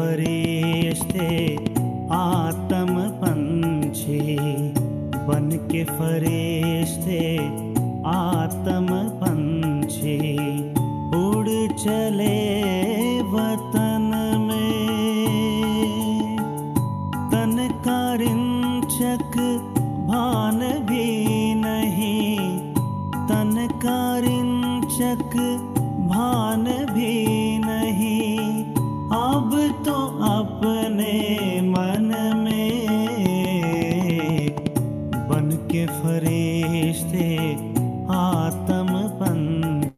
फरिश्ते आत्म पंछी, बन के फरिश्ते आत्म पंछी उड़ चले वतन में। तन का रिंचक भान भी नहीं, तन का रिंचक भान भी नहीं, अब तो अपने मन में बन के फरिश्ते आत्म पंछी।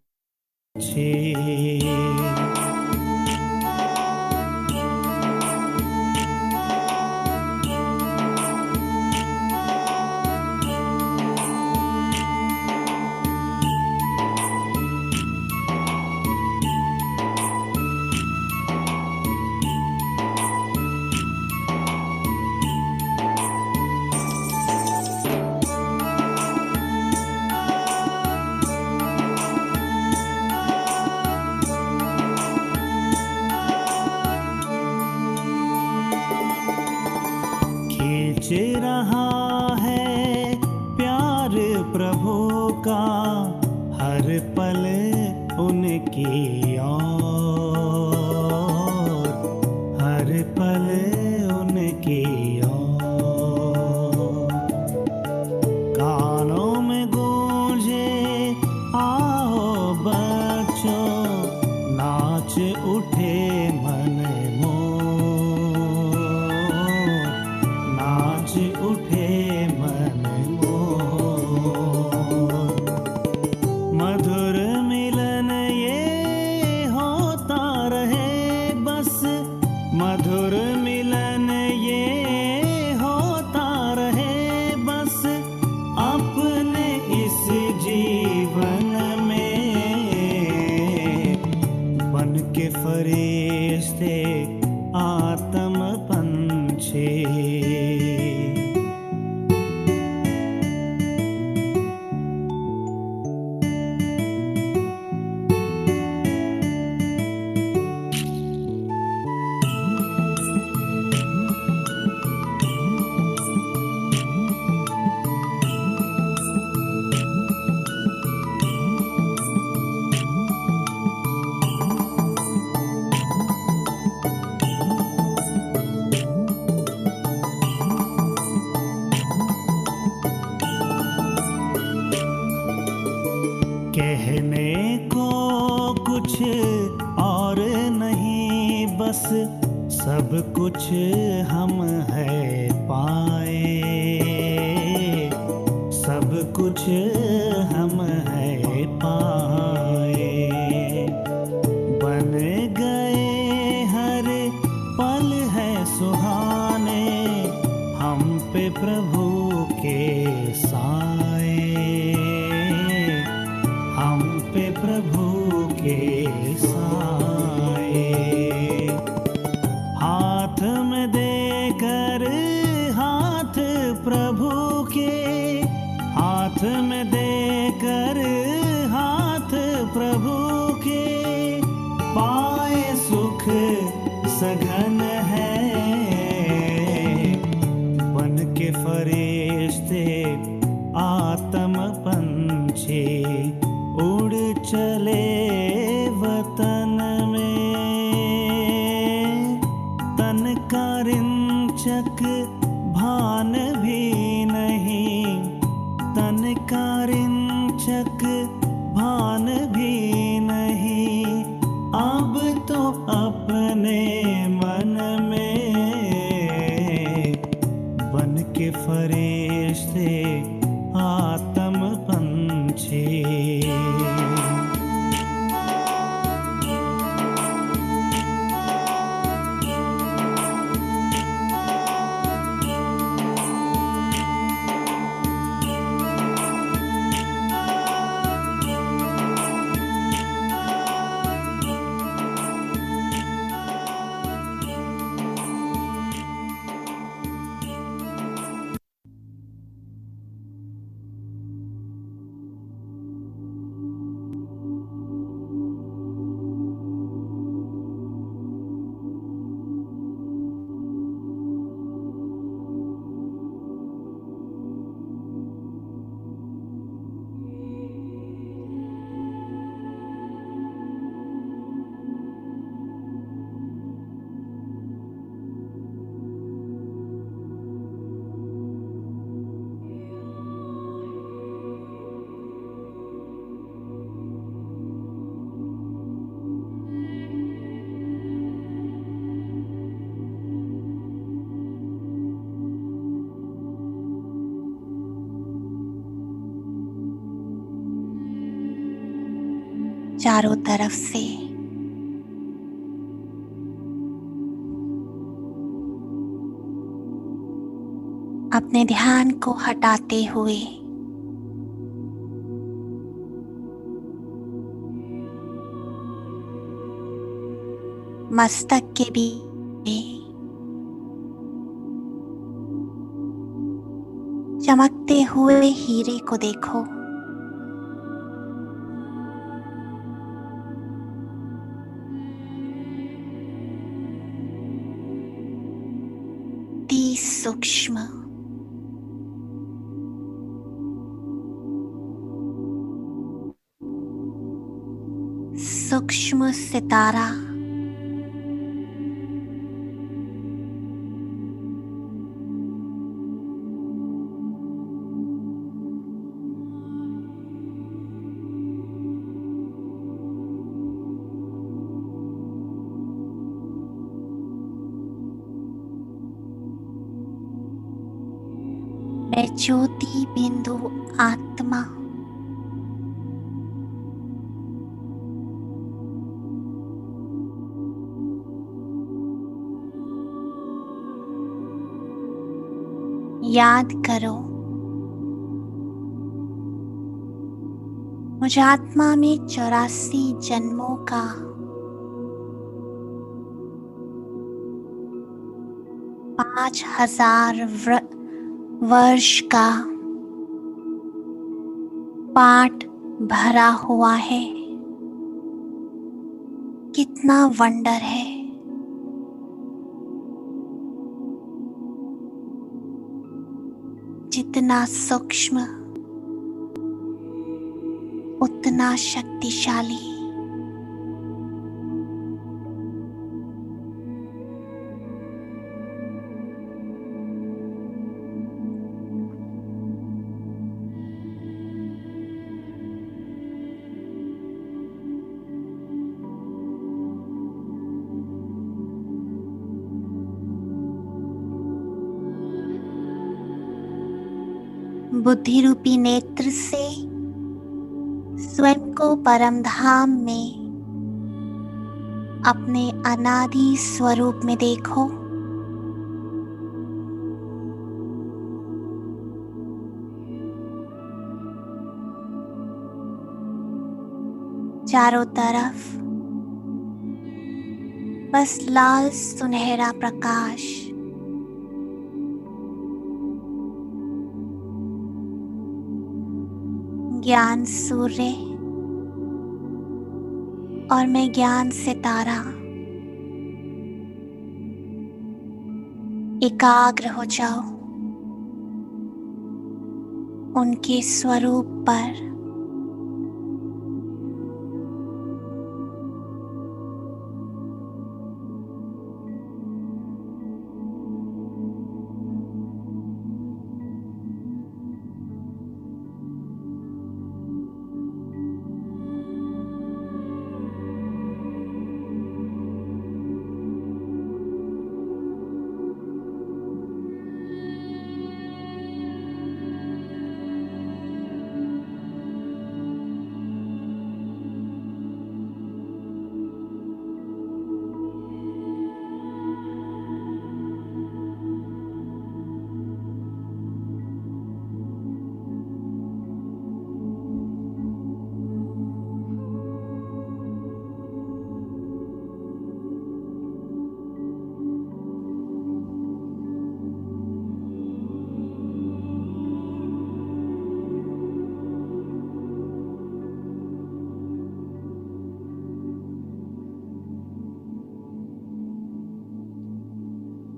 खींच रहा है प्यार प्रभु का हर पल उनकी ओर, हर पल उनकी ओर। कानों में गूंजे आओ बच्चों, नाच उठे मन उठे मन मोर। मधुर मिलन ये होता रहे बस, मधुर मिलन ये होता रहे बस, अपने इस जीवन में बन के फरिश्ते आत्म पंछी। कहने को कुछ और नहीं बस, सब कुछ हम है पाए, सब कुछ हम है पाए। बन गए हर पल है सुहाने, हम पे प्रभु के साए, हम पे प्रभु के साए। हाथ में देकर हाथ प्रभु के, हाथ में देकर हाथ प्रभु के, पाए सुख सघन है बन के फरिश्ते आत्म पंछी उड़ चले वतन में। तन का रिंचक भान भी नहीं, तन का रिंचक भान भी नहीं, अब तो अपने मन में बन के फरिश्ते आत्म पंछी। चारों तरफ से अपने ध्यान को हटाते हुए मस्तक के भी चमकते हुए हीरे को देखो। अति सूक्ष्म सूक्ष्म सितारा मैं ज्योति बिंदु आत्मा याद करो, मुझ आत्मा में 84 जन्मों का 5000 वर्ष का पाठ भरा हुआ है। कितना वंडर है। जितना सूक्ष्म उतना शक्तिशाली। बुद्धि रूपी नेत्र से स्वयं को परम धाम में अपने अनादि स्वरूप में देखो। चारों तरफ बस लाल सुनहरा प्रकाश। ज्ञान सूर्य और मैं ज्ञान सितारा एकाग्र हो जाओ उनके स्वरूप पर।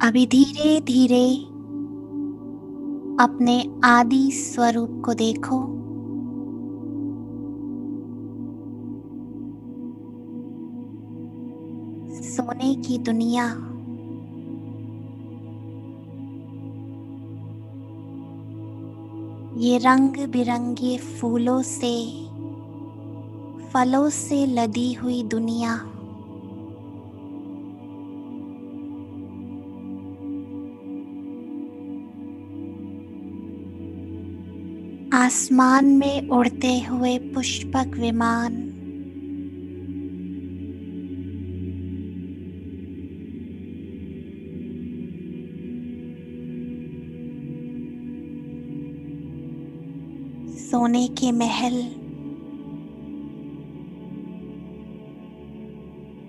अभी धीरे धीरे अपने आदि स्वरूप को देखो। सोने की दुनिया ये रंग बिरंगे फूलों से फलों से लदी हुई दुनिया आसमान में उड़ते हुए पुष्पक विमान सोने के महल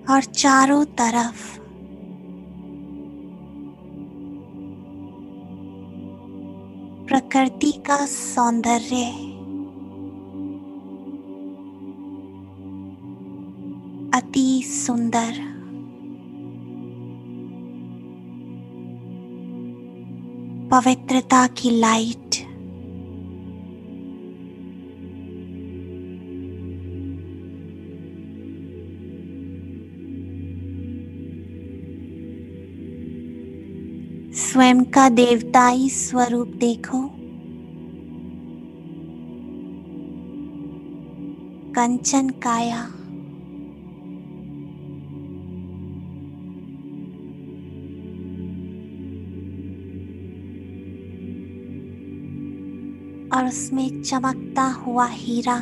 और चारों तरफ प्रकृति का सौंदर्य अति सुंदर। पवित्रता की लाइट स्वयं का देवताई स्वरूप देखो। कंचन काया और उसमें चमकता हुआ हीरा।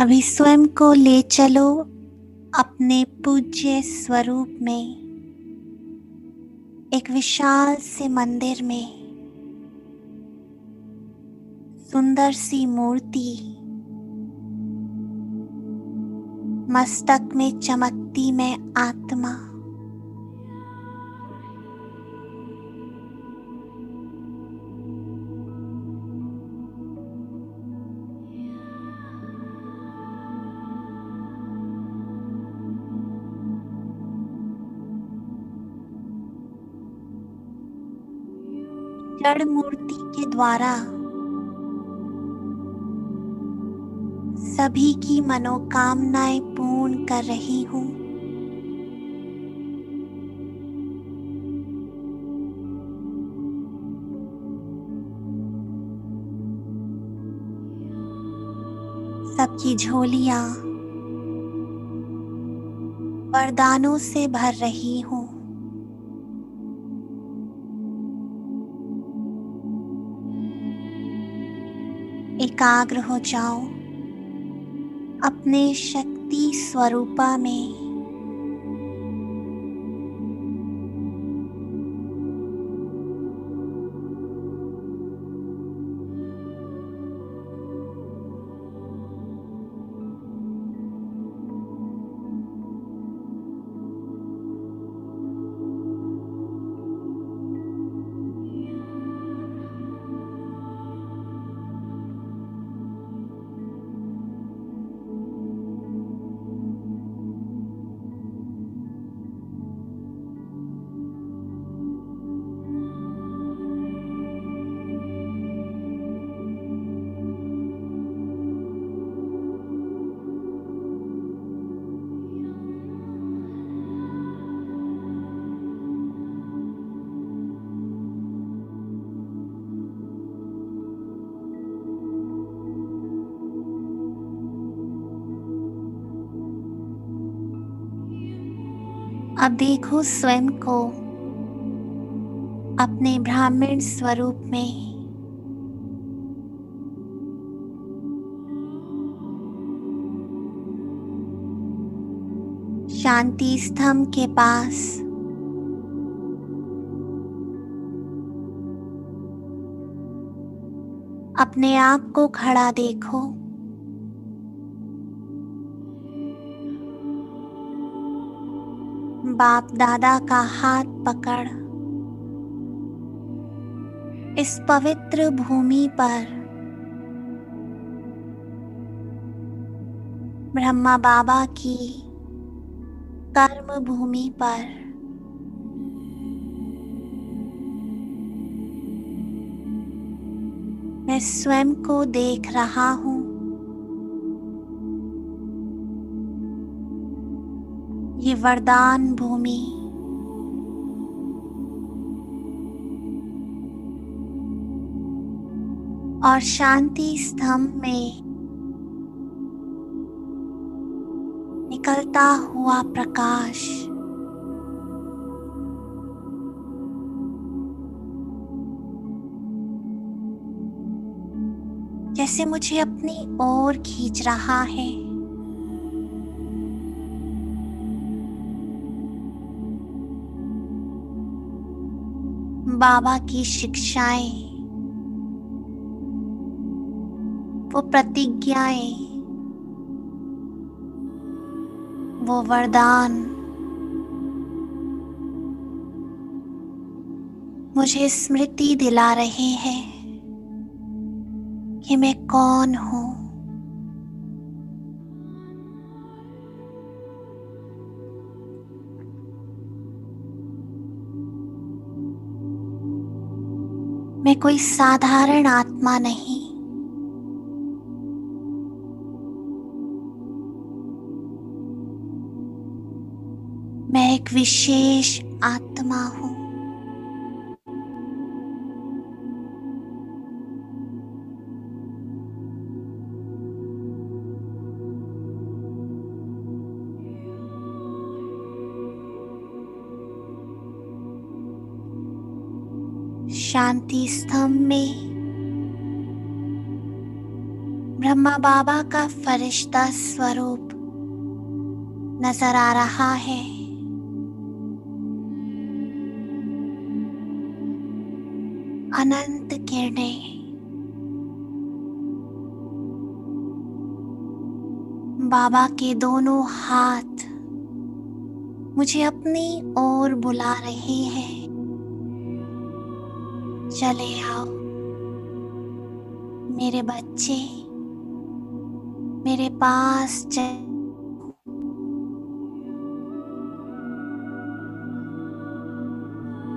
अभी स्वयं को ले चलो अपने पूज्य स्वरूप में, एक विशाल से मंदिर में। सुंदर सी मूर्ति, मस्तक में चमकती में आत्मा। जड़ मूर्ति के द्वारा सभी की मनोकामनाएं पूर्ण कर रही हूँ। सबकी झोलियां वरदानों से भर रही हूँ। एकाग्र हो जाओ अपने शक्ति स्वरूपा में। अब देखो स्वयं को अपने ब्राह्मण स्वरूप में। शांति स्तंभ के पास अपने आप को खड़ा देखो। बाप दादा का हाथ पकड़ इस पवित्र भूमि पर ब्रह्मा बाबा की कर्म भूमि पर मैं स्वयं को देख रहा हूँ। ये वरदान भूमि और शांति स्तंभ में निकलता हुआ प्रकाश जैसे मुझे अपनी ओर खींच रहा है। बाबा की शिक्षाएं, वो प्रतिज्ञाएं, वो वरदान मुझे स्मृति दिला रहे हैं कि मैं कौन हूँ। मैं कोई साधारण आत्मा नहीं, मैं एक विशेष आत्मा हूँ। शांति स्तंभ में ब्रह्मा बाबा का फरिश्ता स्वरूप नजर आ रहा है। अनंत किरणें बाबा के दोनों हाथ मुझे अपनी ओर बुला रहे हैं। चले आओ मेरे बच्चे, मेरे पास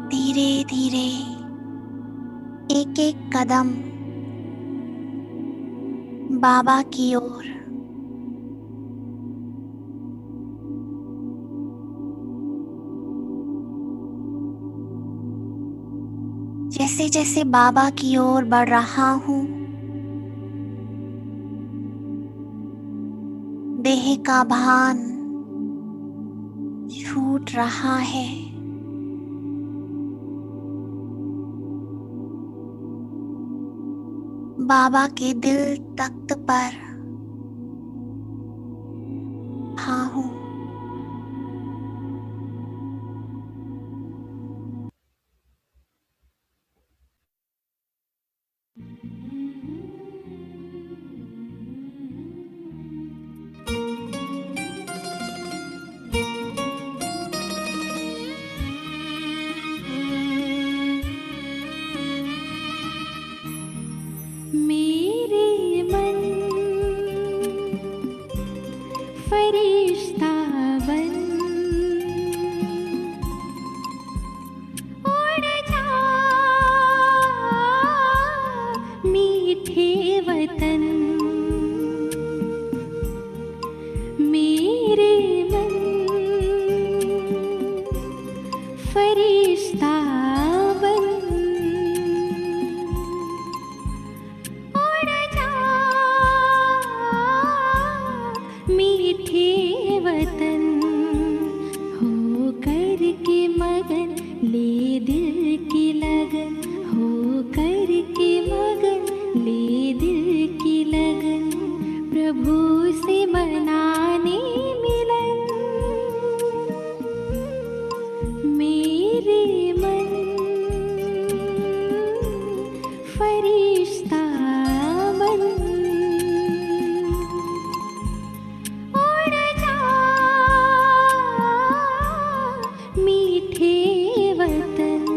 धीरे धीरे एक एक कदम बाबा की ओर। जैसे जैसे बाबा की ओर बढ़ रहा हूँ, देह का भान छूट रहा है। बाबा के दिल तख्त पर हाँ हूँ। मेरे मन फरिश्ता बन उड़ जा मीठे वतन। मेरे मन फरिश्ता बन मीठे वतन। हो कर के मगन ले दिल की लगन, हो कर के मगन ले दिल की लगन। प्रभु से मनाने मिलन। मेरे मन फरिश्ता बन मीठे वतन।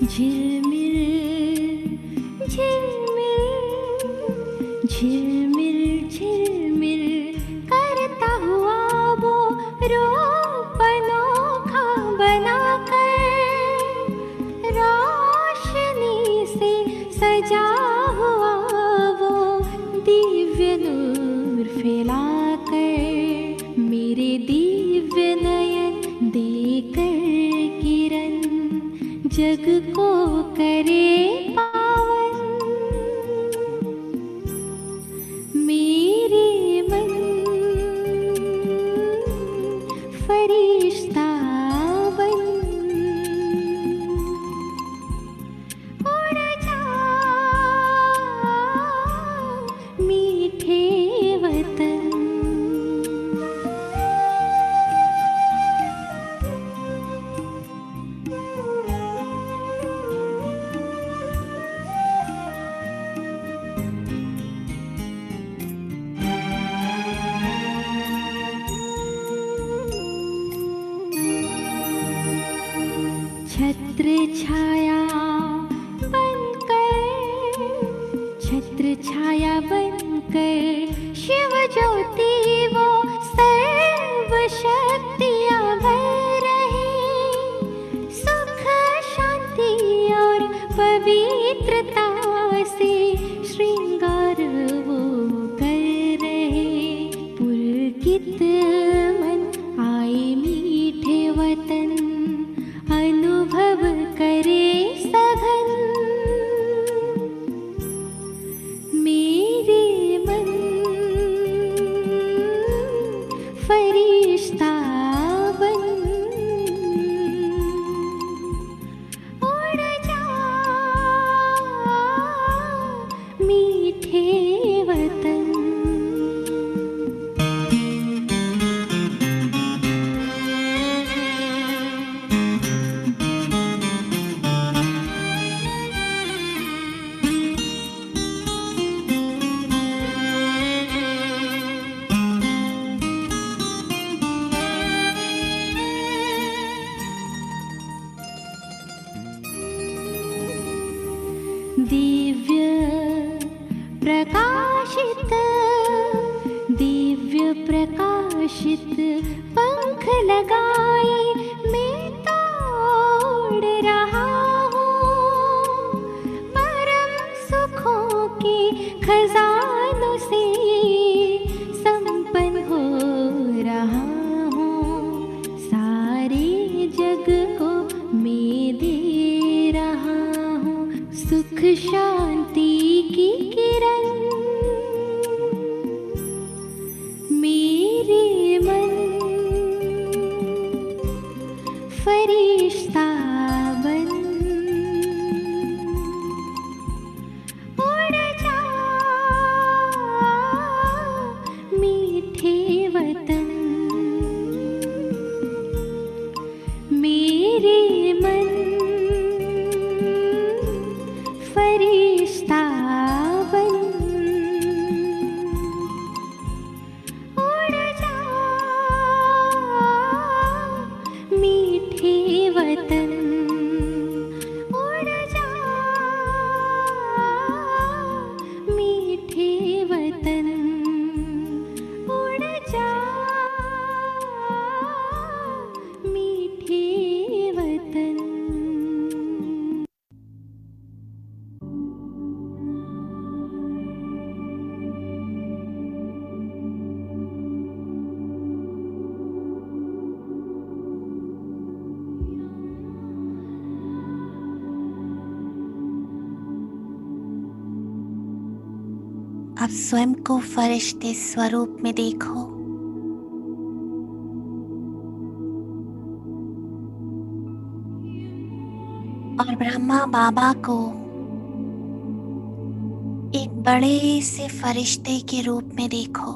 झिलमिल झिलमिल झिलमिल झिलमिल करता रूप अनोखा बनाकर रोशनी से सजा हुआ वो दिव्य नूर फैलाकर मेरे दिव्य नयन देकर किरण जग को करे पावन। मेरे मन फरिश्ता बन उड़ जा मीठे वतन। छत्र छाया बनकर, छत्र छाया बनकर शिव ज्योति वो सर्व शक्तियाँ भर रहे। सुख शांति और पवित्रता से श्रृंगार वो कर रहे। पुलकित मन आए मीठे वतन अनुभव करे सघन। मेरे मन फरिश्ता बन उड़ जा मीठे वतन। दिव्य प्रकाशित, दिव्य प्रकाशित पंख लगाए मैं तो उड़ रहा हूँ। परम सुखों के खजानों से संपन्न हो रहा हूँ। सारे जग को मैं दे रहा हूँ सुख शांति की किरण। मेरे मन फरिश्ता बन उड़ जा मीठे वतन। मेरे मन फरिश्ता बन उड़ जा मीठे वतन। उड़ जा मीठे वतन। उड़ जा मीठे वतन। अब स्वयं को फरिश्ते स्वरूप में देखो। और ब्रह्मा बाबा को एक बड़े से फरिश्ते के रूप में देखो।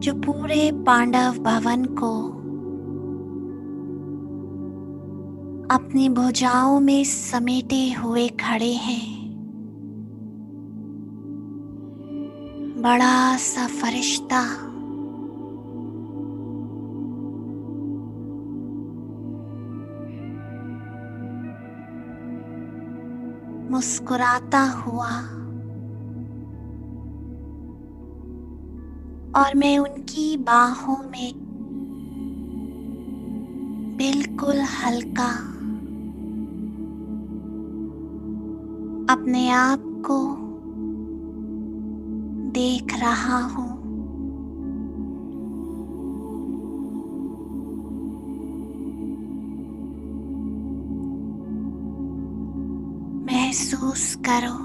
जो पूरे पांडव भवन को अपनी भुजाओं में समेटे हुए खड़े हैं। बड़ा सा फरिश्ता मुस्कुराता हुआ और मैं उनकी बाहों में बिल्कुल हल्का अपने आप को देख रहा हूँ। महसूस करो,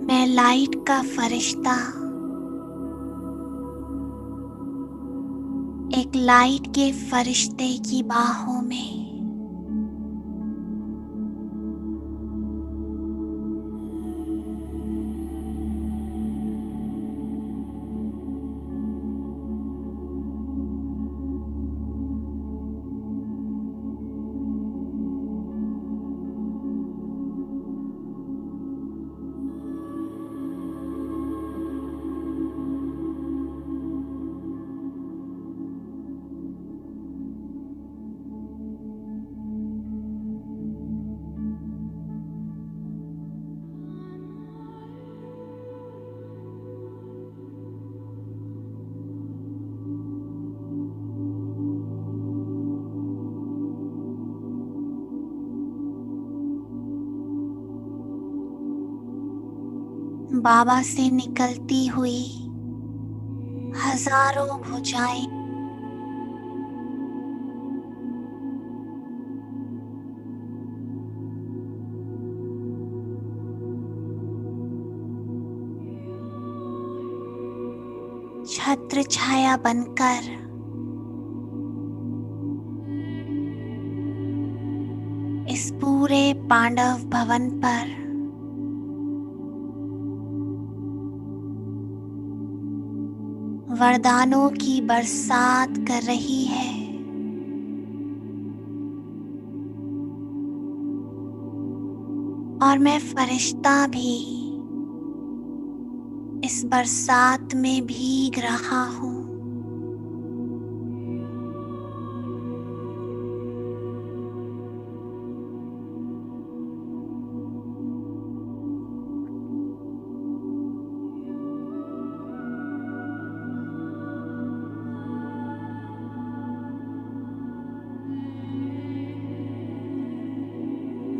मैं लाइट का फरिश्ता एक लाइट के फरिश्ते की बाहों में बाबा से निकलती हुई हजारों भुजाएं छत्र छाया बनकर इस पूरे पांडव भवन पर वरदानों की बरसात कर रही है। और मैं फरिश्ता भी इस बरसात में भीग रहा हूँ।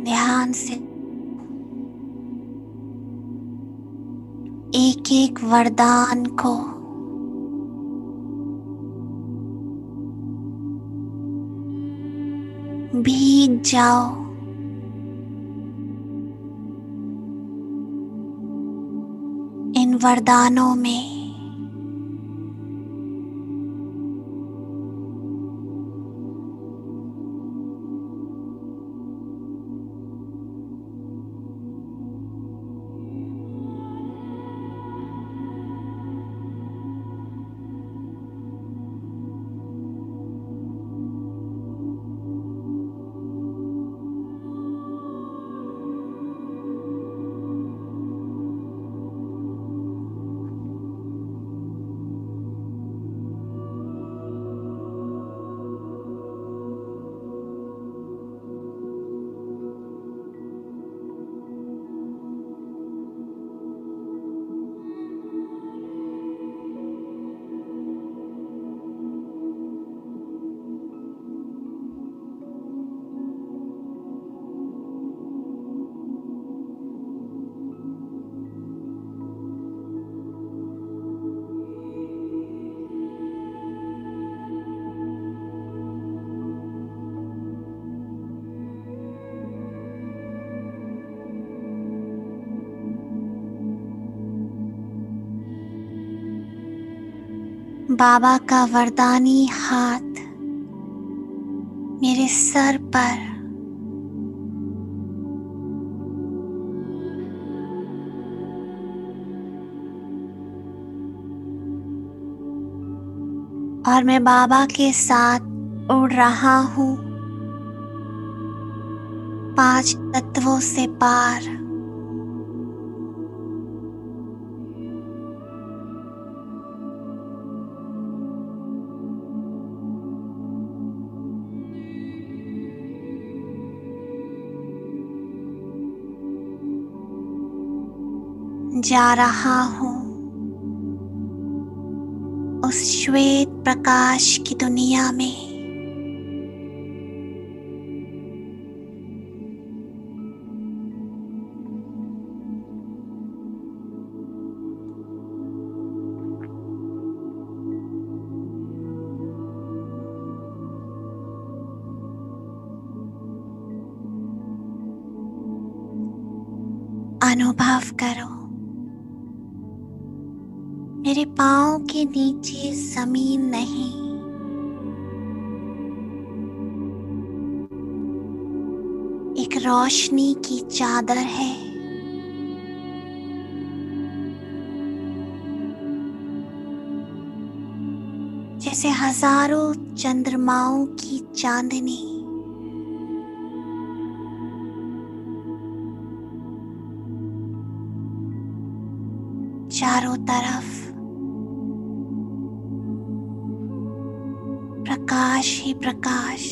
ध्यान से एक एक वरदान को भीग जाओ। इन वरदानों में बाबा का वरदानी हाथ मेरे सर पर और मैं बाबा के साथ उड़ रहा हूँ 5 तत्वों से पार। जा रहा हूँ श्वेत प्रकाश की दुनिया में अनुभव करो, मेरे पाँव के नीचे जमीन नहीं, एक रोशनी की चादर है। जैसे हजारों चंद्रमाओं की चांदनी चारों तरफ प्रकाश ही प्रकाश।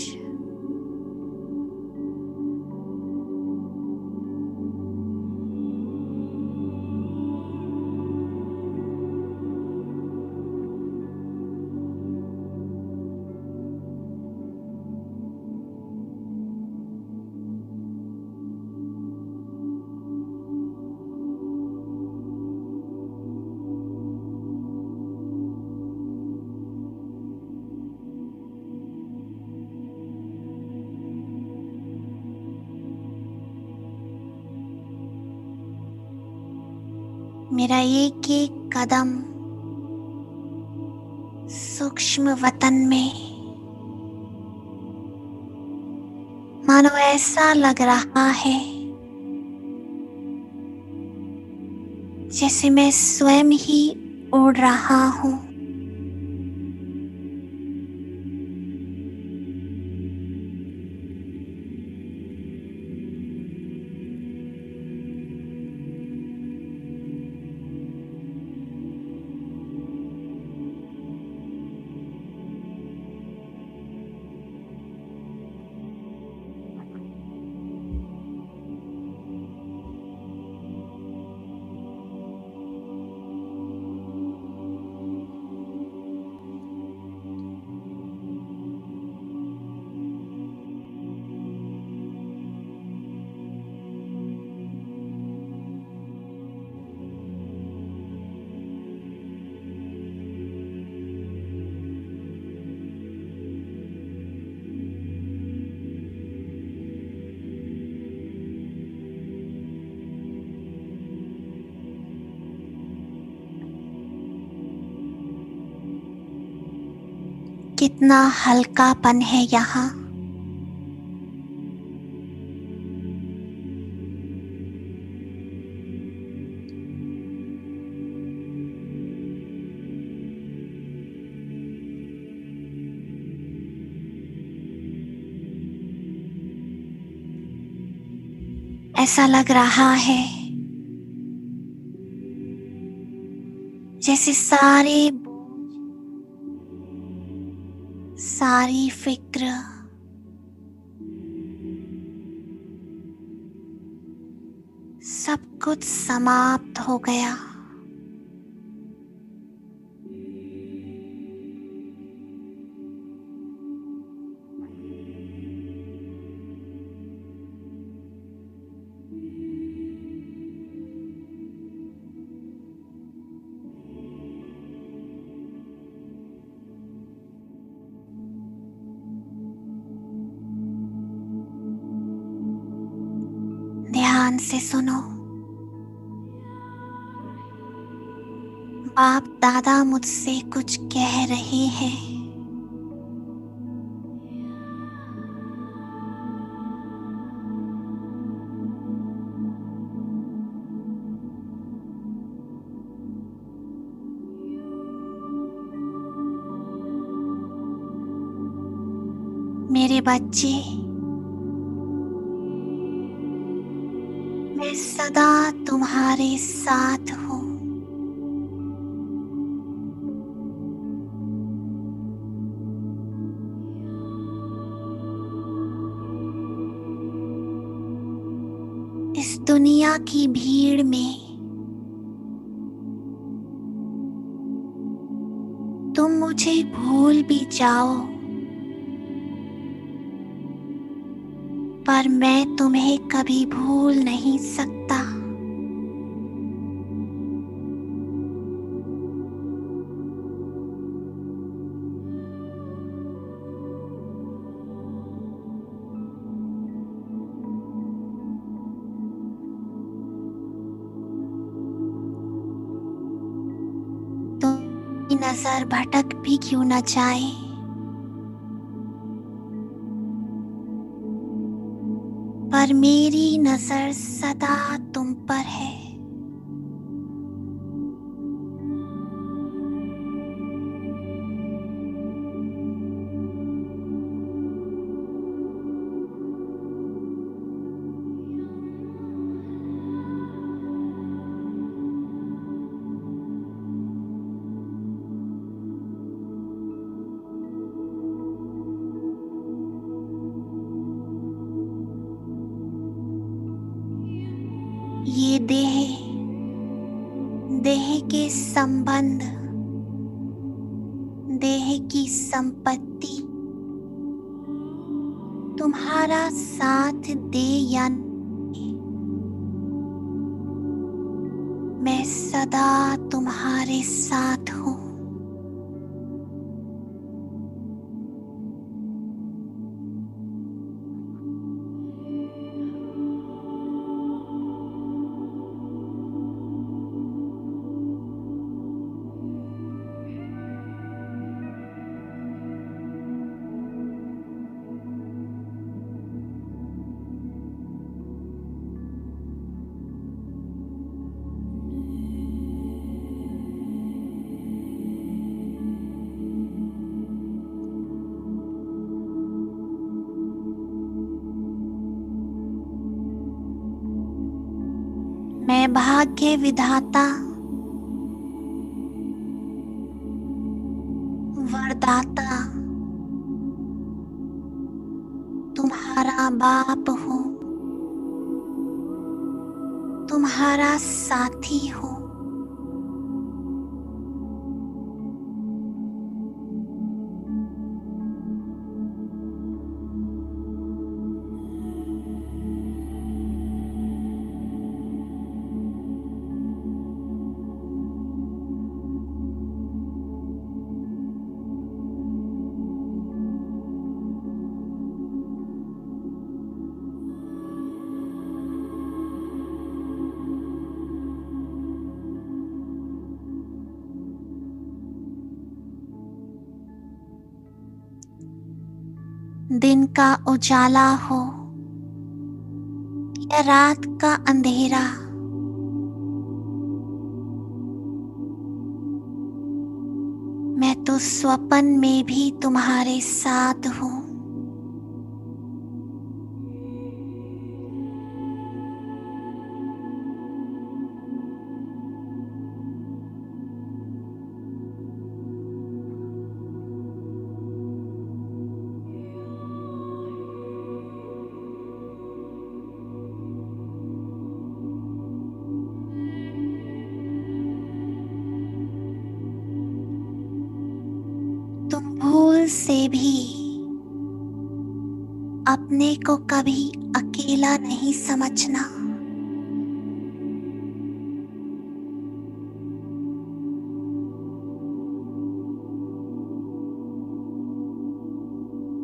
मेरा एक एक कदम सूक्ष्म वतन में मानो ऐसा लग रहा है जैसे मैं स्वयं ही उड़ रहा हूँ। कितना हल्कापन है यहाँ। ऐसा लग रहा है जैसे सारी फिक्र सब कुछ समाप्त हो गया। ध्यान से सुनो, बाप दादा मुझसे कुछ कह रहे हैं। मेरे बच्चे, मैं सदा तुम्हारे साथ हूँ। इस दुनिया की भीड़ में तुम मुझे मुझे भूल भी जाओ, पर मैं तुम्हें कभी भूल नहीं सकता। तुम्हारी नजर भटक भी क्यों न जाए, पर मेरी नजर सदा तुम पर है। ये देह के संबंध, देह की संपत्ति तुम्हारा साथ दे या नहीं, मैं सदा तुम्हारे साथ हूँ। मैं भाग्य विधाता, वरदाता, तुम्हारा बाप हूँ, तुम्हारा साथी हूँ। दिन का उजाला हो या रात का अंधेरा, मैं तो स्वप्न में भी तुम्हारे साथ हूँ। तुम भूल से भी अपने को कभी अकेला नहीं समझना।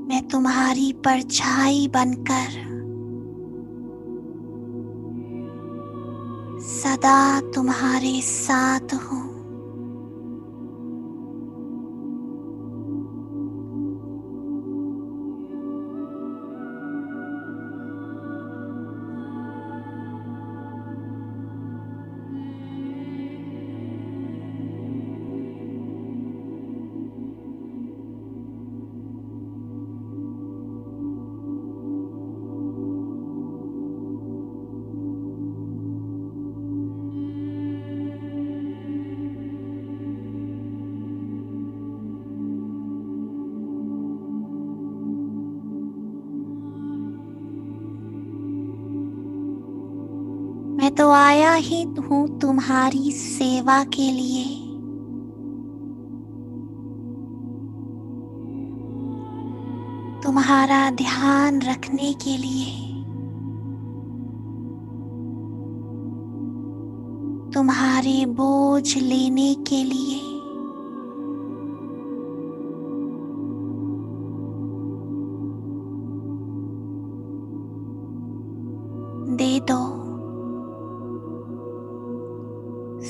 मैं तुम्हारी परछाई बनकर सदा तुम्हारे साथ हूँ। मैं तो आया ही हूँ तुम्हारी सेवा के लिए। तुम्हारा ध्यान रखने के लिए, तुम्हारे बोझ लेने के लिए। दे दो,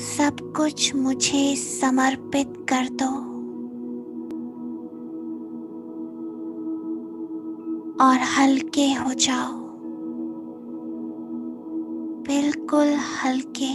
सब कुछ मुझे समर्पित कर दो और हल्के हो जाओ, बिल्कुल हल्के।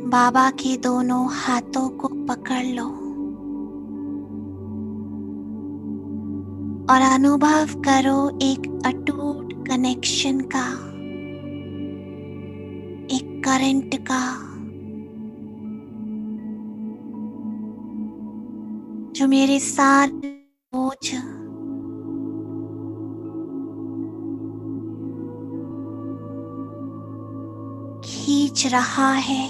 बाबा के दोनों हाथों को पकड़ लो और अनुभव करो एक अटूट कनेक्शन का, एक करंट का, जो मेरे सारे बोझ खींच रहा है।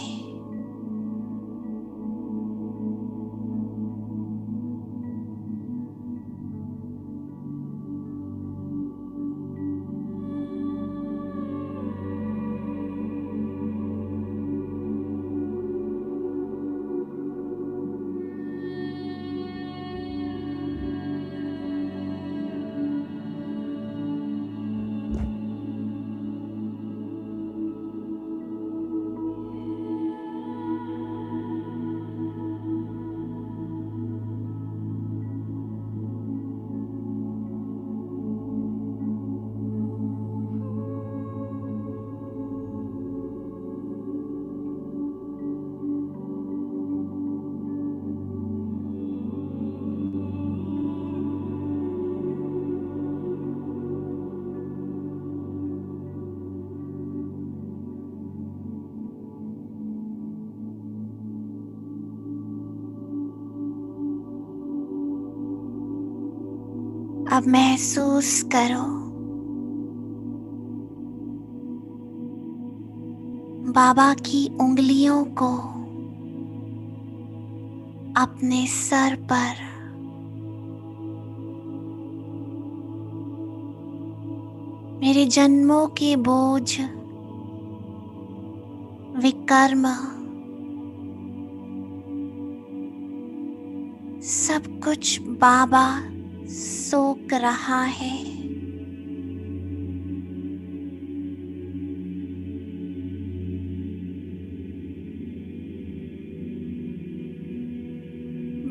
अब महसूस करो बाबा की उंगलियों को अपने सर पर। मेरे जन्मों के बोझ, विकर्म, सब कुछ बाबा सोख रहा है।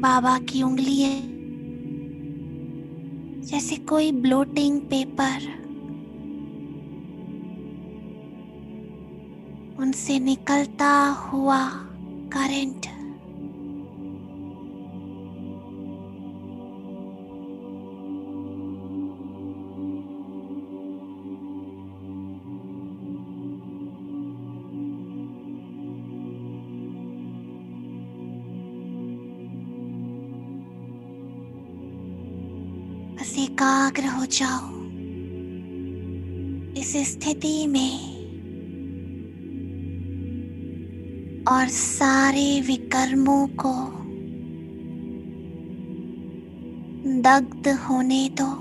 बाबा की उंगलियां जैसे कोई ब्लोटिंग पेपर, उनसे निकलता हुआ करंट बस एकाग्र हो जाओ इस स्थिति में और सारे विकर्मों को दग्ध होने दो।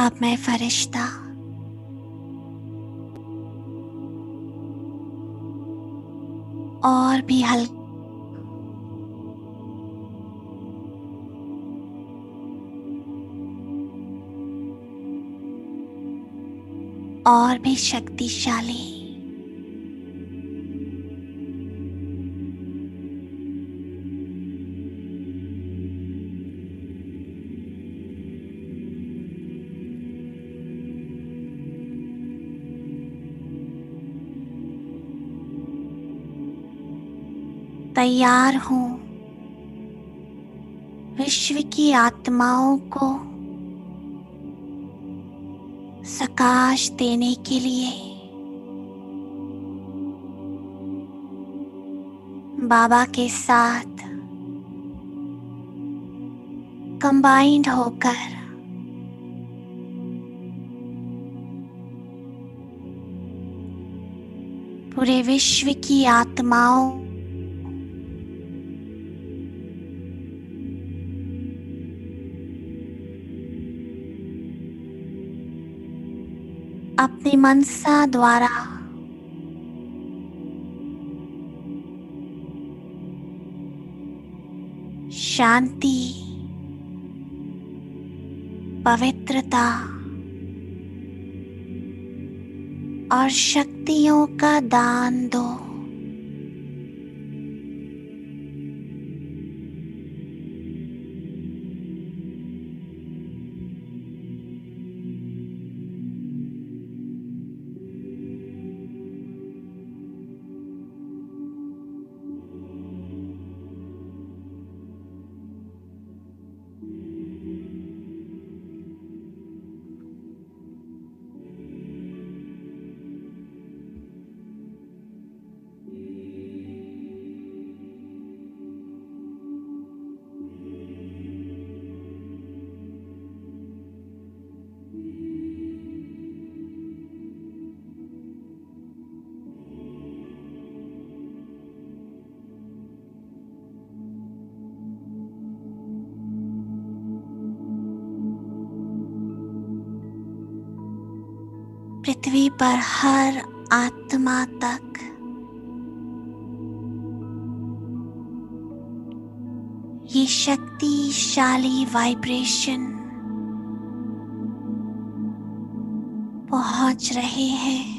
अब मैं फरिश्ता और भी हल्का और भी शक्तिशाली तैयार हूं विश्व की आत्माओं को सकाश देने के लिए। बाबा के साथ कंबाइंड होकर पूरे विश्व की आत्माओं अपनी मनसा द्वारा शांति, पवित्रता और शक्तियों का दान दो। पृथ्वी पर हर आत्मा तक ये शक्तिशाली वाइब्रेशन पहुंच रहे हैं।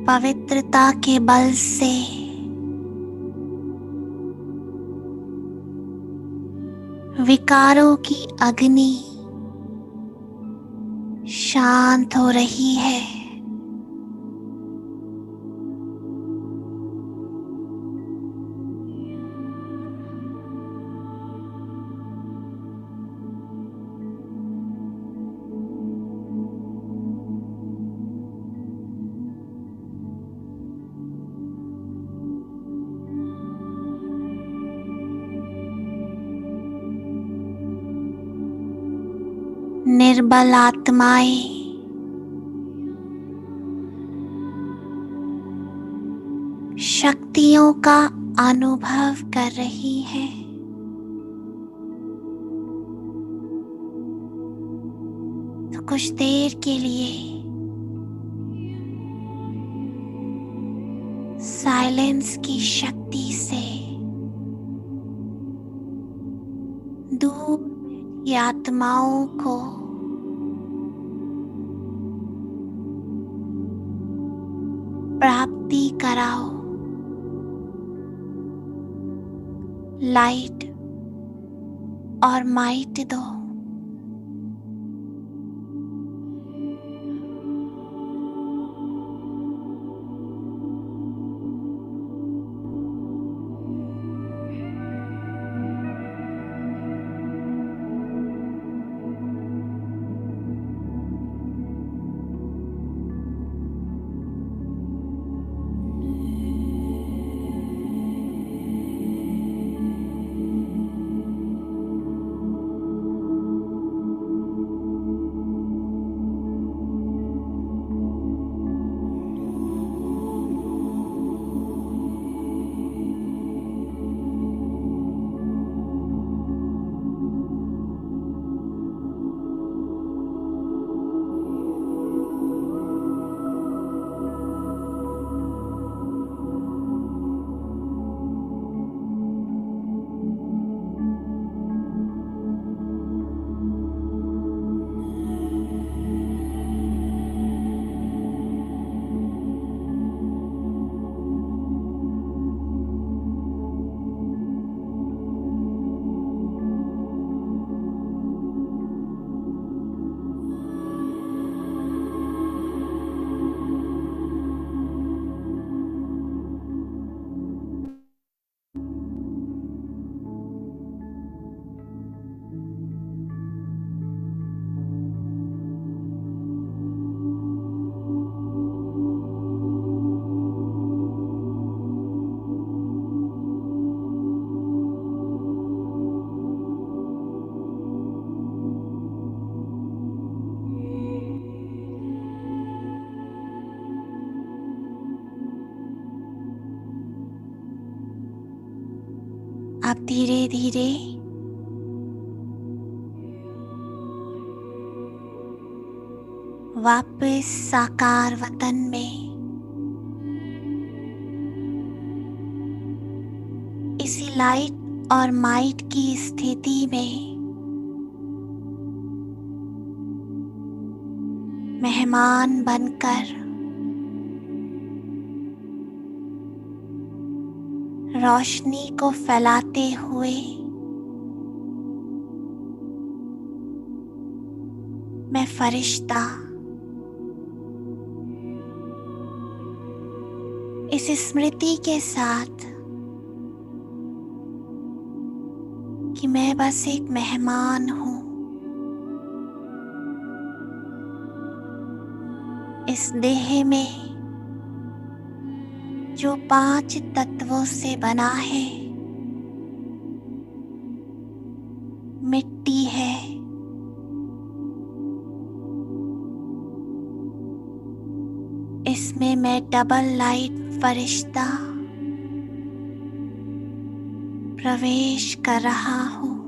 पवित्रता के बल से विकारों की अग्नि शांत हो रही है। निर्बल आत्माएं शक्तियों का अनुभव कर रही है। तो कुछ देर के लिए साइलेंस की शक्ति से दूर की आत्माओं को प्राप्ति कराओ। लाइट और माइट दो। आप धीरे धीरे वापस साकार वतन में इसी लाइट और माइट की स्थिति में मेहमान बनकर रोशनी को फैलाते हुए मैं फरिश्ता इस स्मृति के साथ कि मैं बस एक मेहमान हूं, इस देह में जो 5 तत्वों से बना है। मिट्टी है, इसमें मैं डबल लाइट फरिश्ता प्रवेश कर रहा हूं।